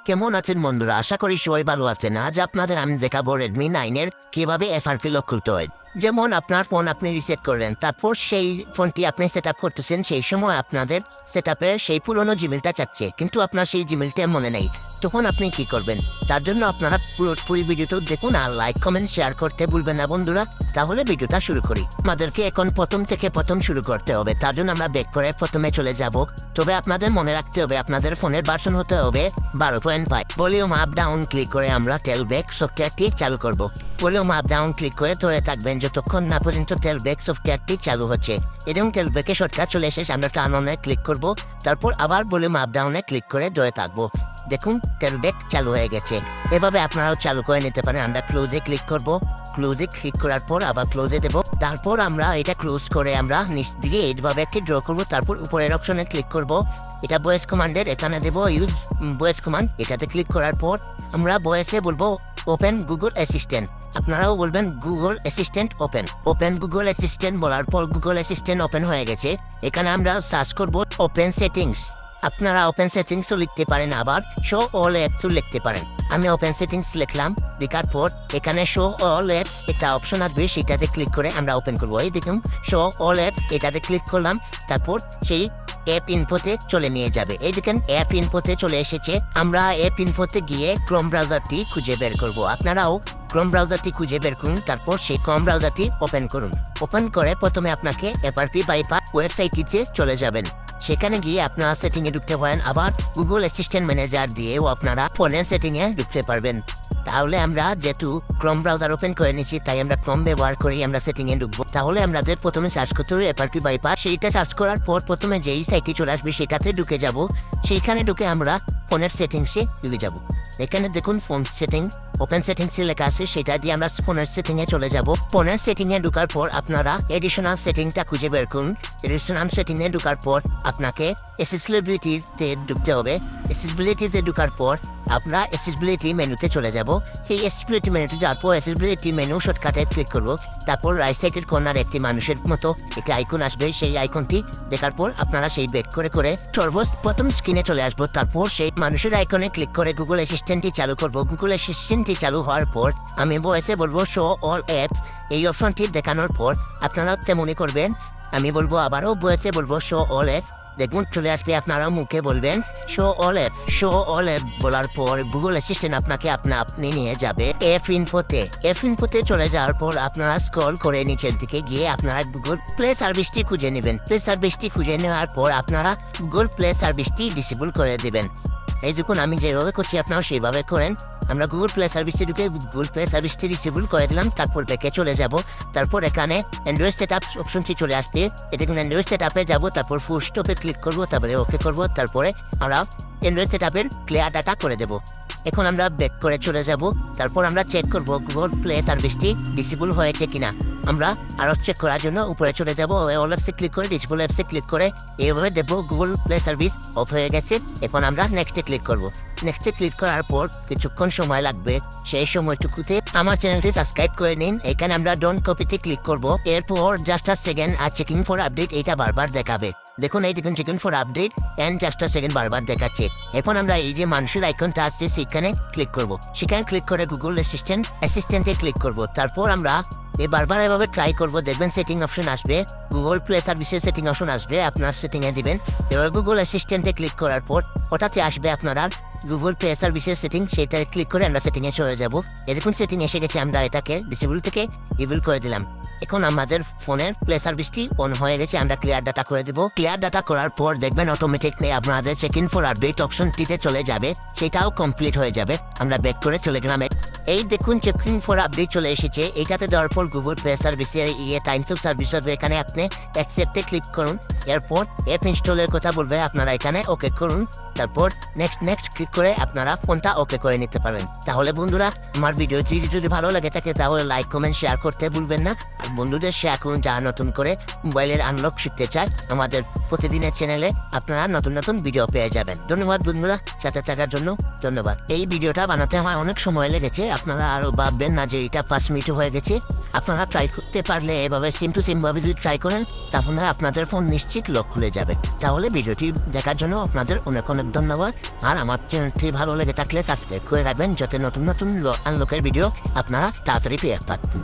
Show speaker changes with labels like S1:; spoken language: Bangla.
S1: কেমন আছেন বন্ধুরা? আশা করি সবাই ভালো আছেন। আজ আপনাদের আমি দেখাবো Redmi 9 এর কিভাবে FRP লক খুলতে হয়। যেমন আপনার ফোন আপনি রিসেট করলেন, তারপর সেই ফোনটি আপনি সেট আপ করতেছেন, সেই সময় আপনাদের সেট আপের সেই পুরনো জিমেলটা চাচ্ছে, কিন্তু আপনার সেই জিমেলটা মনে নেই। তখন আপনি কি করবেন? তার জন্য আপনারা পুরো ভিডিওটা দেখুন আর লাইক কমেন্ট শেয়ার করতে ভুলবেন না বন্ধুরা। তাহলে ভিডিওটা শুরু করি। আমাদেরকে এখন প্রথম শুরু করতে হবে। তার জন্য আমরা ব্যাক করে প্রথমে চলে যাব। তবে আপনাদের মনে রাখতে হবে আপনাদের ফোনের ভার্সন হতে হবে 12.5। ভলিউম আপ ডাউন ক্লিক করে আমরা টেলব্যাক সফটওয়্যারটি চালু করব। ভলিউম আপ ডাউন ক্লিক করে ধরে থাকবেন যতক্ষণ না পর্যন্ত টেলব্যাক সফটওয়্যারটি চালু হচ্ছে। এবং টেলব্যাকে শর্টকাট চলে এসে আমরা টার্ন অনে ক্লিক করব। তারপর আবার ভলিউম আপ ডাউনে ক্লিক করে ধরে থাকবো। দেখুন টেলব্যাক চালু হয়ে গেছে। এভাবে আপনারাও চালু করে নিতে পারেন। আমরা ক্লোজে ক্লিক করব। ক্লোজে ক্লিক করার পর আবার ক্লোজে দেব। তারপর আমরা এটা ক্লোজ করে আমরা নিচ দিকে এইভাবে একটি ড্র করব। তারপর উপরের অপশনে ক্লিক করব। এটা ভয়েস কমান্ডের, এখানে দেব ইউজ ভয়েস কমান্ড। এটাতে ক্লিক করার পর আমরা ভয়েসে বলবো ওপেন গুগল অ্যাসিস্ট্যান্ট। আপনারাও বলবেন Google assistant open Google assistant বলার পর গুগল অ্যাসিস্ট্যান্ট ওপেন হয়ে গেছে। এখানে আমরা সার্চ করব ওপেন সেটিংস। আপনারা ওপেন সেটিংসও লিখতে পারেন, আবার শো অল অ্যাপসও লিখতে পারেন। আমি ওপেন সেটিংস লিখলাম। দেখার পর এখানে শো অল অ্যাপস একটা অপশন আসবে, সেটাতে ক্লিক করে আমরা ওপেন করবো। এই দেখুন শো অল অ্যাপস, এটাতে ক্লিক করলাম। তারপর সেই অ্যাপ ইনফোতে চলে নিয়ে যাবে। এই দেখেন অ্যাপ ইনফোতে চলে এসেছে। আমরা অ্যাপ ইনফোতে গিয়ে ক্রোম ব্রাউজারটি খুঁজে বের করব। আপনারাও ক্রোম ব্রাউজারটি খুঁজে বের করুন। তারপর সেই ক্রোম ব্রাউজারটি ওপেন করুন। ওপেন করে প্রথমে আপনাকে FRP বাইপাস ওয়েবসাইটটিতে চলে যাবেন। সেখানে গিয়ে আপনারা সেটিংয়ে ঢুকতে পারেন। আবার গুগল অ্যাসিস্ট্যান্ট ম্যানেজার দিয়েও আপনারা ফোনের সেটিংয়ে ঢুকতে পারবেন। তাহলে আমরা যেহেতু ক্রোম ব্রাউজার ওপেন করে নিচ্ছি, তাই আমরা ক্রোম ব্যবহার করি আমরা সেটিংয়ে ঢুকবো। তাহলে আমাদের প্রথমে সার্চ করতে হবে FRP বাইপাস। সেইটা সার্চ করার পর প্রথমে যেই সাইটটি চলে আসবে সেটাতে ঢুকে যাব। সেইখানে ঢুকে আমরা ফোনের সেটিংসে ঢুকে যাব। এখানে দেখুন ফোন সেটিং ওপেন সেটিংসে লেখা আছে, সেটা দিয়ে আমরা ফোনের সেটিংয়ে চলে যাব। ফোনের সেটিংয়ে ঢোকার পর আপনারা এডিশনাল সেটিংটা খুঁজে বের করুন। এডিশনাল সেটিংয়ে ঢোকার পর আপনাকে অ্যাক্সেসিবিলিটিতে ঢুকতে হবে। অ্যাক্সেসিবিলিটিতে ঢোকার পর আমরা অ্যাক্সেসিবিলিটি মেনুতে চলে যাব। সেই অ্যাক্সেসিবিলিটি মেনুতে যাওয়ার পর অ্যাক্সেসিবিলিটি মেনু শর্টকাটে ক্লিক করব। তারপর রাইট সাইডের কর্নার একটি মানুষের মতো একটি আইকন আসবে। সেই আইকনটি দেখার পর আপনারা সেই ব্যাক করে সর্বপ্রথম স্ক্রিনে চলে আসবো। তারপর সেই মানুষের আইকনে ক্লিক করে গুগল অ্যাসিস্ট্যান্টটি চালু করব। গুগল অ্যাসিস্ট্যান্টটি চালু হওয়ার পর আমি ভয়েসে বলবো শো অল অ্যাপস। এই অপশনটি দেখানোর পর আপনারা তেমনই করবেন। আমি বলবো আবারও ভয়েসে বলবো শো অল অ্যাপস। দেখুন চলে আসবে। আপনারা মুখে বলবেন show all apps. Show all app বলার পর গুগল অ্যাসিস্ট্যান্ট আপনাকে আপনি নিয়ে যাবে অ্যাপ ইনফোতে চলে যাওয়ার পর আপনারা স্ক্রল করে নিচের দিকে গিয়ে আপনারা গুগল প্লে সার্ভিসটি খুঁজে নেবেন। প্লে সার্ভিসটি খুঁজে নেওয়ার পর আপনারা গুগল প্লে সার্ভিসটি ডিসেবল করে দেবেন। এই দেখুন আমি যেভাবে করছি আপনারাও সেইভাবে করেন। আমরা গুগল প্লে সার্ভিসটি ঢুকে গুগল প্লে সার্ভিসটি ডিসেবল করে দিলাম। তারপর ব্যাকে চলে যাব। তারপর এখানে অ্যান্ড্রয়েড সেট আপ অপশনটি চলে আসবে। এটা কিন্তু অ্যান্ড্রয়েড সেট আপে যাবো। তারপর ফুল স্টপে ক্লিক করবো, তারপরে ওকে করবো। তারপরে আমরা অ্যান্ড্রয়েড সেট আপের ক্লিয়ার ডাটা করে দেবো। এখন আমরা ব্যাক করে চলে যাব। তারপর আমরা চেক করব গুগল প্লে সার্ভিসটি ডিসেবল হয়েছে কিনা। আমরা আরও চেক করার জন্য উপরে চলে যাব। অল অ্যাপসে ক্লিক করে ডিসেবল অ্যাপসে ক্লিক করে এইভাবে দেবো গুগল প্লে সার্ভিস অফ হয়ে গেছে। এখন আমরা নেক্সটে ক্লিক করব। নেক্সটে ক্লিক করার পর কিছুক্ষণ সময় লাগবে। সেই সময়টুকুতে আমার চ্যানেলটি সাবস্ক্রাইব করে নিন। এখানে আমরা ডোন্ট কপিতে ক্লিক করব। এরপর জাস্ট আ সেকেন্ড আর চেকিং ফর আপডেট এটা বারবার দেখাবে। দেখুন এই দেখুন checking for update and just a second বারবার দেখাচ্ছে। এখন আমরা এই যে মানুষের আইকনটা আছে সেখানে ক্লিক করব। সেখানে ক্লিক করে গুগল অ্যাসিস্ট্যান্টে ক্লিক করব। তারপর আমরা বারবার এভাবে ট্রাই করব। দেখবেন সেটিং অপশন আসবে, গুগল প্লে সার্ভিসের সেটিং অপশন আসবে। আপনার সেটিংয়ে দিবেন। এবার গুগল অ্যাসিস্ট্যান্টে ক্লিক করার পর হঠাৎ আসবে আপনারা গুগল প্লে সার্ভিসের সেটিং, সেটা ক্লিক করে আমরা সেটিংয়ে চলে যাব। দেখুন সেটিং এসে গেছে। আমরা এটাকে ডিসেবল থেকে ইনেবল করে দিলাম। এখন আমাদের ফোনের প্লে সার্ভিসটি অন হয়ে গেছে। আমরা ক্লিয়ার ডাটা করে দেবো। ক্লিয়ার ডাটা করার পর দেখবেন অটোমেটিকলি আপনাদের চেকিং ফর আপডেট অপশনটিতে চলে যাবে। সেটাও কমপ্লিট হয়ে যাবে। আমরা ব্যাক করে চলে গেলাম। এই দেখুন চেকিং ফর আপডেট চলে এসেছে। এইটাতে দেওয়ার পর গুগল প্লে সার্ভিসের টাইমস অফ সার্ভিস হবে। এখানে আপনি অ্যাকসেপ্টে ক্লিক করুন। এরপর অ্যাপ ইনস্টলের কথা বলবে, আপনারা এখানে ওকে করুন। তারপর নেক্সট ক্লিক করে আপনারা ফোনটা ওকে করে নিতে পারবেন। তাহলে বন্ধুরা আমার ভিডিওটি যদি ভালো লাগে থাকে তাহলে লাইক কমেন্ট শেয়ার করতে ভুলবেন না। আর বন্ধুদের শেয়ার করুন যারা নতুন করে মোবাইলের আনলক শিখতে চায়। আমাদের প্রতিদিনের চ্যানেলে আপনারা নতুন ভিডিও পেয়ে যাবেন। ধন্যবাদ বন্ধুরা সাথে থাকার জন্য। ধন্যবাদ। এই ভিডিওটা বানাতে আমার অনেক সময় লেগেছে। আপনারা আরও ভাববেন না যে এটা 5 মিনিট হয়ে গেছে। আপনারা ট্রাই করতে পারলে এভাবে সিম টু সিমভাবে যদি ট্রাই করেন তাহলে আপনাদের ফোন নিশ্চিত লক খুলে যাবে। তাহলে ভিডিওটি দেখার জন্য আপনাদের অনেক অনেক ধন্যবাদ। আর আমার চ্যানেলটি ভালো লেগে থাকলে সাবস্ক্রাইব করে রাখবেন, যাতে নতুন নতুন আনলকের ভিডিও আপনারা তাড়াতাড়ি পেয়ে পাবেন।